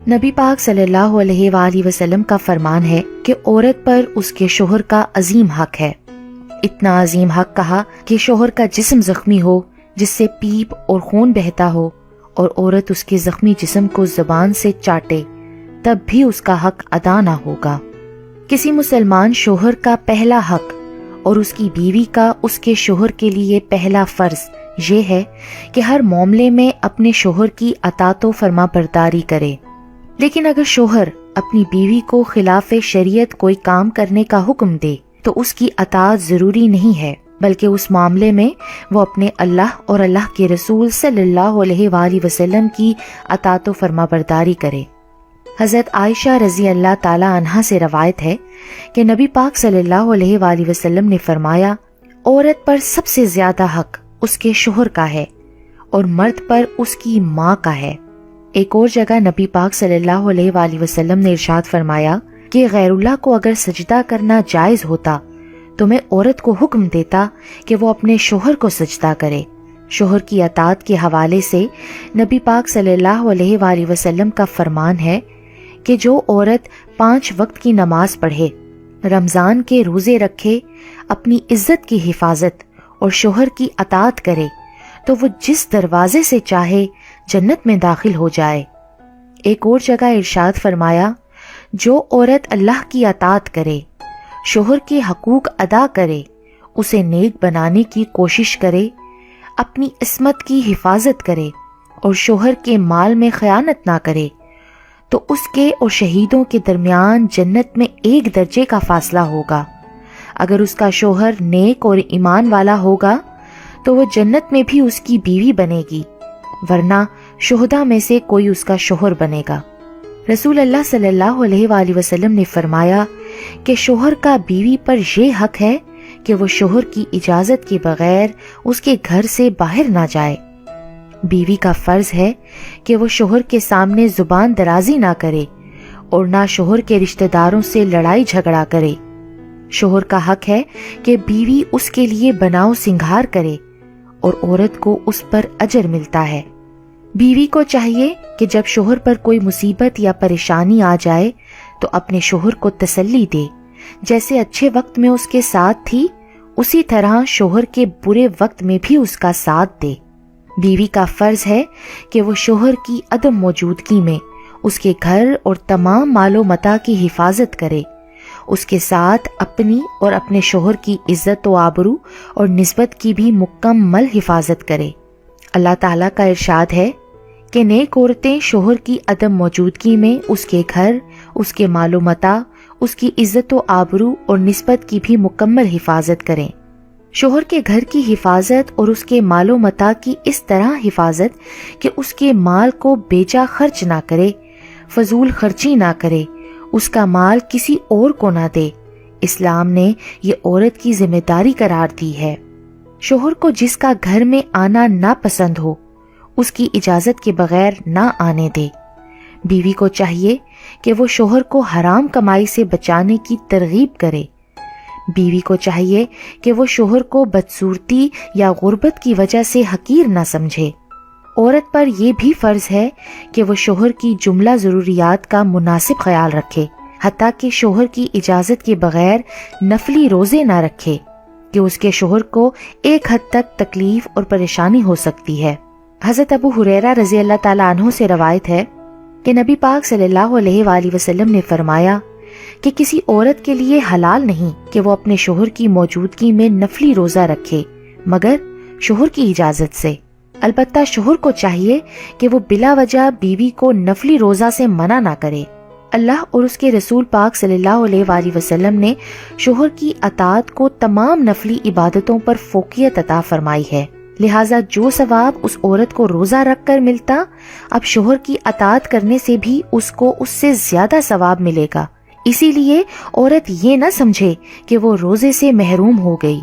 نبی پاک صلی اللہ علیہ وآلہ وسلم کا فرمان ہے کہ عورت پر اس کے شوہر کا عظیم حق ہے۔ اتنا عظیم حق کہا کہ شوہر کا جسم زخمی ہو جس سے پیپ اور خون بہتا ہو اور عورت اس کے زخمی جسم کو زبان سے چاٹے تب بھی اس کا حق ادا نہ ہوگا۔ کسی مسلمان شوہر کا پہلا حق اور اس کی بیوی کا اس کے شوہر کے لیے پہلا فرض یہ ہے کہ ہر معاملے میں اپنے شوہر کی اطاعت و فرما برداری کرے۔ لیکن اگر شوہر اپنی بیوی کو خلاف شریعت کوئی کام کرنے کا حکم دے تو اس کی اطاعت ضروری نہیں ہے، بلکہ اس معاملے میں وہ اپنے اللہ اور اللہ کے رسول صلی اللہ علیہ وآلہ وسلم کی اطاعت و فرما برداری کرے۔ حضرت عائشہ رضی اللہ تعالی عنہا سے روایت ہے کہ نبی پاک صلی اللہ علیہ وآلہ وسلم نے فرمایا، عورت پر سب سے زیادہ حق اس کے شوہر کا ہے اور مرد پر اس کی ماں کا ہے۔ ایک اور جگہ نبی پاک صلی اللہ علیہ وآلہ وسلم نے ارشاد فرمایا کہ غیر اللہ کو اگر سجدہ کرنا جائز ہوتا تو میں عورت کو حکم دیتا کہ وہ اپنے شوہر کو سجدہ کرے۔ شوہر کی اطاعت کے حوالے سے نبی پاک صلی اللہ علیہ وآلہ وسلم کا فرمان ہے کہ جو عورت 5 وقت کی نماز پڑھے، رمضان کے روزے رکھے، اپنی عزت کی حفاظت اور شوہر کی اطاعت کرے تو وہ جس دروازے سے چاہے جنت میں داخل ہو جائے۔ ایک اور جگہ ارشاد فرمایا، جو عورت اللہ کی اطاعت کرے، شوہر کے حقوق ادا کرے، اسے نیک بنانے کی کوشش کرے، اپنی عصمت کی حفاظت کرے اور شوہر کے مال میں خیانت نہ کرے تو اس کے اور شہیدوں کے درمیان جنت میں 1 درجے کا فاصلہ ہوگا۔ اگر اس کا شوہر نیک اور ایمان والا ہوگا تو وہ جنت میں بھی اس کی بیوی بنے گی، ورنہ شہداء میں سے کوئی اس کا شوہر بنے گا۔ رسول اللہ صلی اللہ علیہ وآلہ وسلم نے فرمایا کہ شوہر کا بیوی پر یہ حق ہے کہ وہ شوہر کی اجازت کے بغیر اس کے گھر سے باہر نہ جائے۔ بیوی کا فرض ہے کہ وہ شوہر کے سامنے زبان درازی نہ کرے اور نہ شوہر کے رشتہ داروں سے لڑائی جھگڑا کرے۔ شوہر کا حق ہے کہ بیوی اس کے لیے بناؤ سنگھار کرے اور عورت کو اس پر اجر ملتا ہے۔ بیوی کو چاہیے کہ جب شوہر پر کوئی مصیبت یا پریشانی آ جائے تو اپنے شوہر کو تسلی دے، جیسے اچھے وقت میں اس کے ساتھ تھی اسی طرح شوہر کے برے وقت میں بھی اس کا ساتھ دے۔ بیوی کا فرض ہے کہ وہ شوہر کی عدم موجودگی میں اس کے گھر اور تمام مال و متاع کی حفاظت کرے، اس کے ساتھ اپنی اور اپنے شوہر کی عزت و آبرو اور نسبت کی بھی مکمل حفاظت کرے۔ اللہ تعالیٰ کا ارشاد ہے کہ نیک عورتیں شوہر کی عدم موجودگی میں اس کے گھر، اس کے مال و متاع، اس کی عزت و آبرو اور نسبت کی بھی مکمل حفاظت کریں۔ شوہر کے گھر کی حفاظت اور اس کے مال و متاع کی اس طرح حفاظت کہ اس کے مال کو بیجا خرچ نہ کرے، فضول خرچی نہ کرے، اس کا مال کسی اور کو نہ دے۔ اسلام نے یہ عورت کی ذمہ داری قرار دی ہے۔ شوہر کو جس کا گھر میں آنا ناپسند ہو اس کی اجازت کے بغیر نہ آنے دے۔ بیوی کو چاہیے کہ وہ شوہر کو حرام کمائی سے بچانے کی ترغیب کرے۔ بیوی کو چاہیے کہ وہ شوہر کو بدصورتی یا غربت کی وجہ سے حقیر نہ سمجھے۔ عورت پر یہ بھی فرض ہے کہ وہ شوہر کی جملہ ضروریات کا مناسب خیال رکھے، حتیٰ کہ شوہر کی اجازت کے بغیر نفلی روزے نہ رکھے کہ اس کے شوہر کو ایک حد تک تکلیف اور پریشانی ہو سکتی ہے۔ حضرت ابو ہریرہ رضی اللہ تعالیٰ عنہ سے روایت ہے کہ نبی پاک صلی اللہ علیہ وآلہ وسلم نے فرمایا کہ کسی عورت کے لیے حلال نہیں کہ وہ اپنے شوہر کی موجودگی میں نفلی روزہ رکھے مگر شوہر کی اجازت سے۔ البتہ شوہر کو چاہیے کہ وہ بلا وجہ بیوی کو نفلی روزہ سے منع نہ کرے۔ اللہ اور اس کے رسول پاک صلی اللہ علیہ وآلہ وسلم نے شوہر کی اطاعت کو تمام نفلی عبادتوں پر فوقیت عطا فرمائی ہے، لہٰذا جو ثواب اس عورت کو روزہ رکھ کر ملتا، اب شوہر کی اطاعت کرنے سے بھی اس کو اس سے زیادہ ثواب ملے گا۔ اسی لیے عورت یہ نہ سمجھے کہ وہ روزے سے محروم ہو گئی۔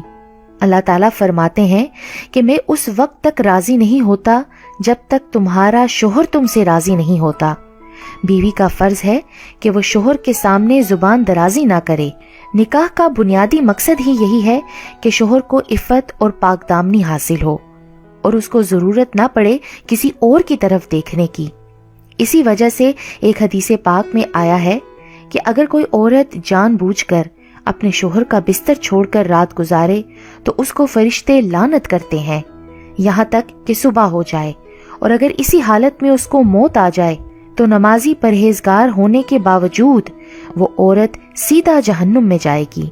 اللہ تعالیٰ فرماتے ہیں کہ میں اس وقت تک راضی نہیں ہوتا جب تک تمہارا شوہر تم سے راضی نہیں ہوتا۔ بیوی کا فرض ہے کہ وہ شوہر کے سامنے زبان درازی نہ کرے۔ نکاح کا بنیادی مقصد ہی یہی ہے کہ شوہر کو عفت اور پاک دامنی حاصل ہو اور اس کو ضرورت نہ پڑے کسی اور کی طرف دیکھنے کی۔ اسی وجہ سے ایک حدیث پاک میں آیا ہے کہ اگر کوئی عورت جان بوجھ کر اپنے شوہر کا بستر چھوڑ کر رات گزارے تو اس کو فرشتے لعنت کرتے ہیں یہاں تک کہ صبح ہو جائے، اور اگر اسی حالت میں اس کو موت آ جائے تو نمازی پرہیزگار ہونے کے باوجود وہ عورت سیدھا جہنم میں جائے گی۔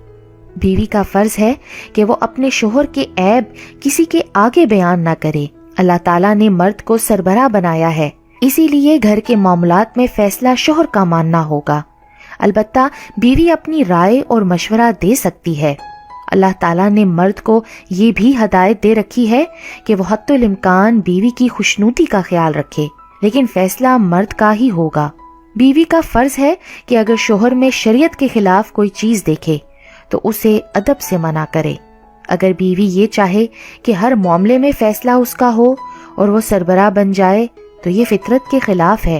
بیوی کا فرض ہے کہ وہ اپنے شوہر کے عیب کسی کے آگے بیان نہ کرے۔ اللہ تعالیٰ نے مرد کو سربراہ بنایا ہے، اسی لیے گھر کے معاملات میں فیصلہ شوہر کا ماننا ہوگا۔ البتہ بیوی اپنی رائے اور مشورہ دے سکتی ہے۔ اللہ تعالیٰ نے مرد کو یہ بھی ہدایت دے رکھی ہے کہ وہ حتی الامکان بیوی کی خوشنودی کا خیال رکھے، لیکن فیصلہ مرد کا ہی ہوگا۔ بیوی کا فرض ہے کہ اگر شوہر میں شریعت کے خلاف کوئی چیز دیکھے تو اسے ادب سے منع کرے۔ اگر بیوی یہ چاہے کہ ہر معاملے میں فیصلہ اس کا ہو اور وہ سربراہ بن جائے تو یہ فطرت کے خلاف ہے،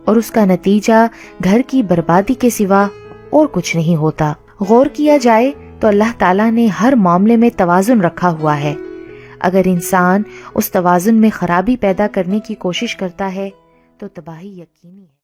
اور اس کا نتیجہ گھر کی بربادی کے سوا اور کچھ نہیں ہوتا۔ غور کیا جائے تو اللہ تعالیٰ نے ہر معاملے میں توازن رکھا ہوا ہے۔ اگر انسان اس توازن میں خرابی پیدا کرنے کی کوشش کرتا ہے تو تباہی یقینی ہے۔